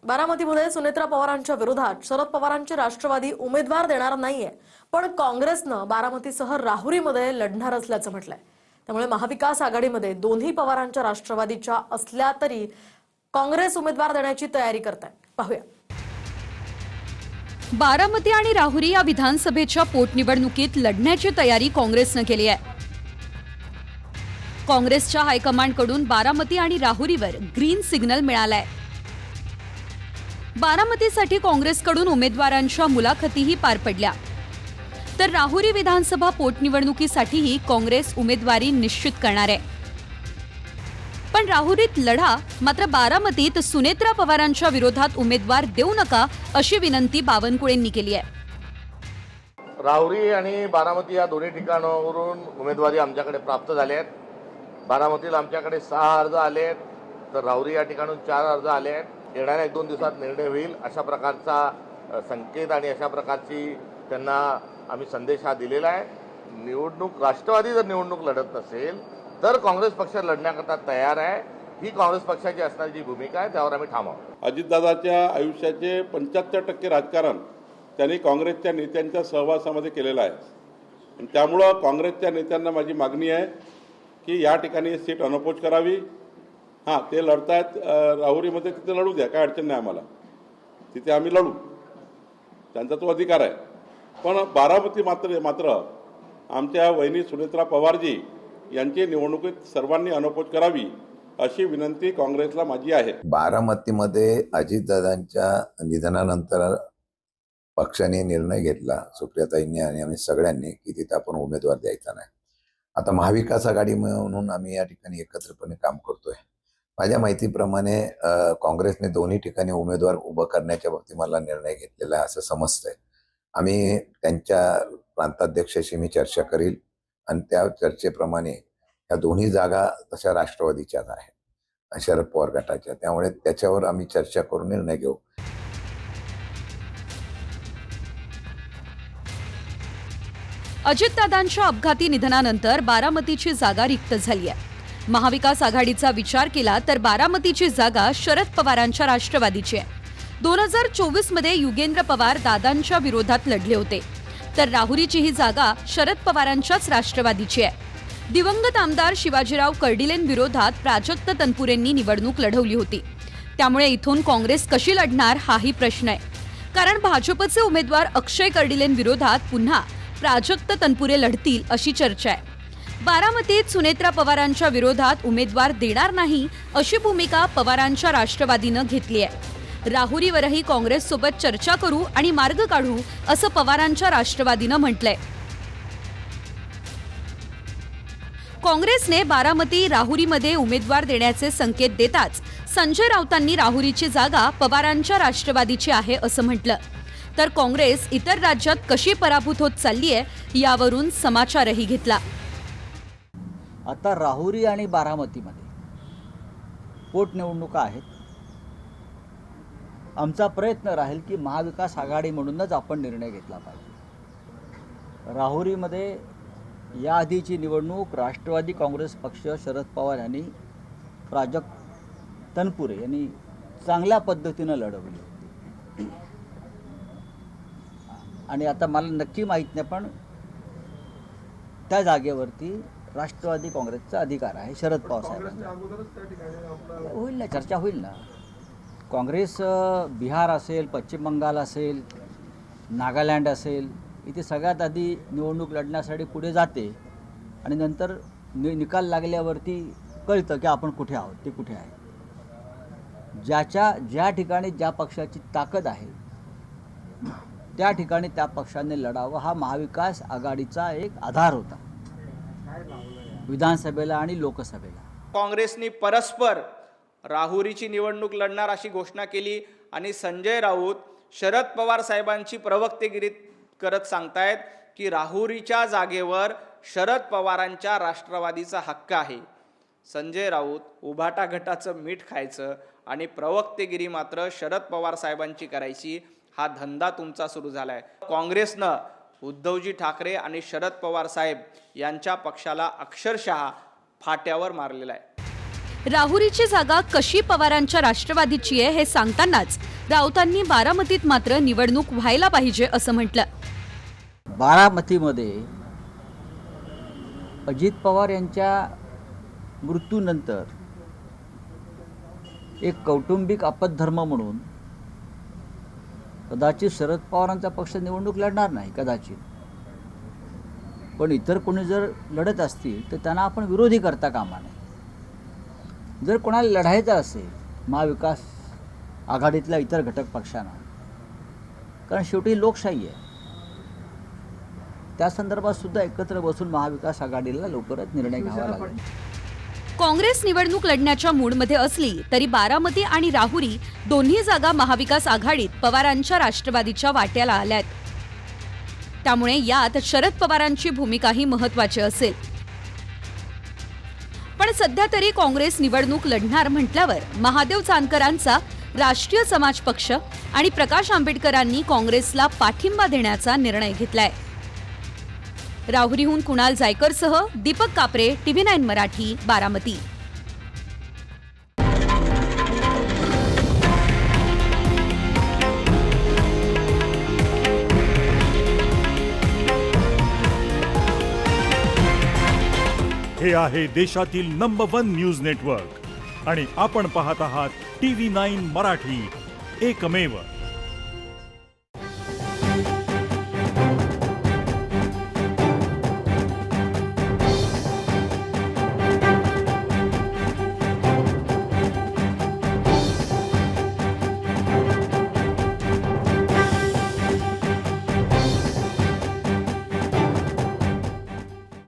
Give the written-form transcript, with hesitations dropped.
बारामतीमध्ये सुनेत्रा पवारांच्या विरोधात शरद पवारांचे राष्ट्रवादी उमेदवार देणार नाहीये, पण काँग्रेसनं बारामतीसह राहुरीमध्ये लढणार असल्याचं म्हटलंय। त्यामुळे महाविकास आघाडीमध्ये दोन्ही पवारांच्या राष्ट्रवादीच्या असल्या तरी काँग्रेस उमेदवार देण्याची तयारी करत आहे। पाहूया। बारामती आणि राहुरी या विधानसभेच्या पोटनिवडणुकीत लढण्याची तयारी काँग्रेसनं केली आहे। काँग्रेसच्या हायकमांडकडून बारामती आणि राहुरीवर ग्रीन सिग्नल मिळालाय। बारामतीसाठी काँग्रेसकडून उमेदवारांच्या मुलाखतीही पार पडल्या, तर राहुरी विधानसभा पोटनिवडणुकीसाठीही काँग्रेस उमेदवारी निश्चित करणार आहे। पण राहुरीत लढा, मात्र बारामतीत सुनेत्रा पवारांच्या विरोधात उमेदवार देऊ नका अशी विनंती बावनकुळेंनी केली आहे। राहुरी आणि बारामती या दोन्ही ठिकाणावरून उमेदवारी आमच्याकडे प्राप्त झाल्या आहेत। बारामतीला आमच्याकडे 6 अर्ज आले आहेत, तर राहुरी या ठिकाणून 4 अर्ज आले आहेत। येणाऱ्या 1-2 दिवसात निर्णय होईल अशा प्रकारचा संकेत आणि अशा प्रकारची त्यांना आम्ही संदेश हा दिलेला आहे। निवडणूक राष्ट्रवादी जर निवडणूक लढत नसेल तर काँग्रेस पक्ष लढण्याकरता तयार आहे। ही काँग्रेस पक्षाची असणारी जी भूमिका आहे त्यावर आम्ही ठाम आहोत। अजितदादाच्या आयुष्याचे 75% राजकारण त्यांनी काँग्रेसच्या नेत्यांच्या सहवासामध्ये केलेलं आहे आणि त्यामुळं काँग्रेसच्या नेत्यांना माझी मागणी आहे की या ठिकाणी सीट अनपोज करावी। हां, ते लढतायत राहुरीमध्ये, तिथे लढू द्या, काय अडचण नाही आम्हाला, तिथे आम्ही लढू, त्यांचा तो अधिकार आहे। पण बारामती मात्र आमच्या वहिनी सुनेत्रा पवारजी यांची निवडणुकीत सर्वांनी अनपोज करावी अशी विनंती काँग्रेसला माझी आहे। बारामतीमध्ये अजितदादांच्या निधनानंतर पक्षाने निर्णय घेतला, सुप्रियाताईंनी आणि आम्ही सगळ्यांनी, की तिथे आपण उमेदवार द्यायचा नाही। आता महाविकास आघाडी म्हणून आम्ही या ठिकाणी एकत्रपणे काम करतोय। माझ्या माहितीप्रमाणे काँग्रेसने दोन्ही ठिकाणी उमेदवार उभं करण्याच्या बाबतीत मला निर्णय घेतलेला आहे असं समजतंय। आम्ही त्यांच्या प्रांताध्यक्षाशी मी चर्चा करील आणि त्या चर्चेप्रमाणे या दोन्ही जागा तशा राष्ट्रवादीच्याच आहेत, शरद पवार गटाच्या, त्यामुळे त्याच्यावर आम्ही चर्चा करून निर्णय घेऊ। अजितदादांच्या अपघाती निधनानंतर बारामतीची जागा रिक्त झाली आहे। महाविकास आघाडीचा विचार केला तर बारामतीची जागा शरद पवारांच्या राष्ट्रवादीची आहे। 2024 मध्ये युगेंद्र पवार दादांच्या विरोधात लढले होते, तर राहुरीची ही जागा शरद पवारांच्याच राष्ट्रवादीची आहे। दिवंगत आमदार शिवाजीराव कर्डिलेंविरोधात प्राजक्त तनपुरेंनी निवडणूक लढवली होती, त्यामुळे इथून काँग्रेस कशी लढणार हाही प्रश्न आहे। कारण भाजपचे उमेदवार अक्षय कर्डिलेंविरोधात पुन्हा प्राजक्त तनपुरे लढतील अशी चर्चा आहे। बारामतीत सुनेत्रा पवारांच्या विरोधात उमेदवार देणार नाही अशी भूमिका पवारांच्या राष्ट्रवादीनं घेतली आहे। राहुरीवरही काँग्रेससोबत चर्चा करू आणि मार्ग काढू असं पवारांच्या राष्ट्रवादीनं म्हटलंय। काँग्रेसने बारामती राहुरीमध्ये उमेदवार देण्याचे संकेत देताच संजय राऊतांनी राहुरीची जागा पवारांच्या राष्ट्रवादीची आहे असं म्हटलं, तर काँग्रेस इतर राज्यात कशी पराभूत होत चालली आहे यावरून समाचारही घेतला। आता राहुरी आणि बारामतीमध्ये पोटनिवडणुका आहेत। आमचा प्रयत्न राहील की महाविकास आघाडी म्हणूनच आपण निर्णय घेतला पाहिजे। राहुरीमध्ये याआधीची निवडणूक राष्ट्रवादी काँग्रेस पक्ष, शरद पवार यांनी, प्राजक्त तनपुरे यांनी चांगल्या पद्धतीनं लढवली होती आणि आता मला नक्की माहीत नाही, पण त्या जागेवरती राष्ट्रवादी काँग्रेसचा अधिकार आहे, शरद पवार साहेबांचा। होईल ना, चर्चा होईल ना। काँग्रेस बिहार असेल, पश्चिम बंगाल असेल, नागालँड असेल, इथे सगळ्यात आधी निवडणूक लढण्यासाठी पुढे जाते आणि नंतर निकाल लागल्यावरती कळतं की आपण कुठे आहोत, ते कुठे आहे। ज्या ठिकाणी ज्या पक्षाची ताकद आहे त्या ठिकाणी त्या पक्षाने लढावं हा महाविकास आघाडीचा एक आधार होता विधानसभेला आणि लोकसभेला। काँग्रेसने परस्पर राहुरीची निवडणूक लढणार अशी घोषणा केली आणि संजय राऊत शरद पवार साहेबांची प्रवक्तेगिरी करत सांगतायत की राहुरीच्या जागेवर शरद पवारांच्या राष्ट्रवादीचा हक्क आहे। संजय राऊत उभाटा गटाचं मीठ खायचं आणि प्रवक्तेगिरी मात्र शरद पवार साहेबांची करायची, हा धंदा तुमचा सुरू झालाय। काँग्रेसनं उद्धवजी ठाकरे आणि शरद पवार साहेब यांच्या पक्षाला अक्षरशः फाट्यावर मारलेला आहे। राहुरीची जागा कशी पवारांच्या राष्ट्रवादीची आहे हे सांगतानाच राऊतांनी बारामतीत मात्र निवडणूक व्हायला पाहिजे असं म्हटलं. बारामतीमध्ये अजित पवार यांच्या मृत्यूनंतर एक कौटुंबिक आपत्धर्म म्हणून कदाचित शरद पवारांचा पक्ष निवडणूक लढणार नाही, कदाचित. पण इतर कोणी जर लढत असतील तर त्यांना आपण विरोधी करता कामा नये. जर कोणाला लढायचं असेल महाविकास आघाडीतल्या इतर घटक पक्षांना, कारण शेवटी लोकशाही आहे, त्या संदर्भात सुद्धा एकत्र बसून महाविकास आघाडीला लवकरच निर्णय घ्यावा लागेल. काँग्रेस निवडणूक लढण्याच्या मूडमध्ये असली तरी बारामती आणि राहुरी दोन्ही जागा महाविकास आघाडीत पवारांच्या राष्ट्रवादीच्या वाट्याला आल्यात. त्यामुळे यात शरद पवारांची भूमिकाही महत्त्वाची असेल. पण सध्या तरी काँग्रेस निवडणूक लढणार म्हटल्यावर महादेव जानकरांचा राष्ट्रीय समाज पक्ष आणि प्रकाश आंबेडकरांनी काँग्रेसला पाठिंबा देण्याचा निर्णय घेतलाय. राहुरीहून कुणाल जायकरसह दीपक कापरे, TV9 मराठी, बारामती. हे आहे देशातील नंबर 1 न्यूज नेटवर्क आणि आपण पाहत आहात TV9 मराठी, एकमेव.